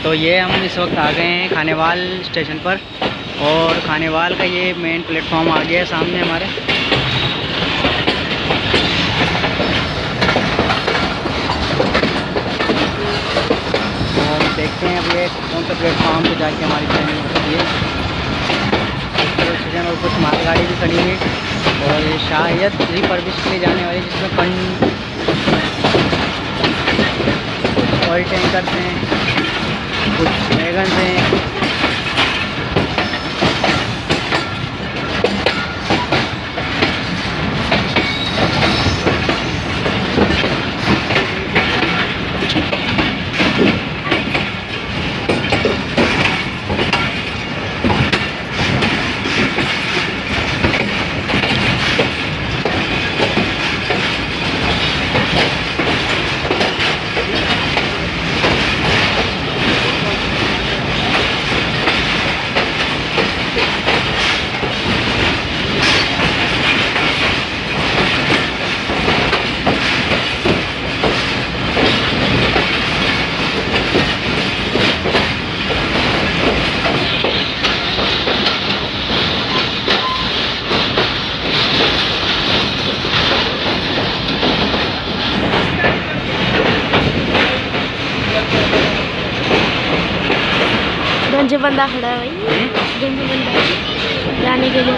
तो ये हम इस वक्त आ गए हैं खानेवाल स्टेशन पर और खानेवाल का ये मेन प्लेटफॉर्म आ गया है सामने हमारे। और देखते हैं अब ये कौन सा प्लेटफॉर्म पे जाके हमारी ट्रेन रुकती है। स्टेशन और कुछ मालगाड़ी भी खड़ी है और ये शायद रिफर्बिश के लिए जाने वाली, जिसमें ऑयल टैंकर हैं, कुछ वैगन हैं। गंज बंदा खड़ा है भाई, गंज बंदा जाने के लिए।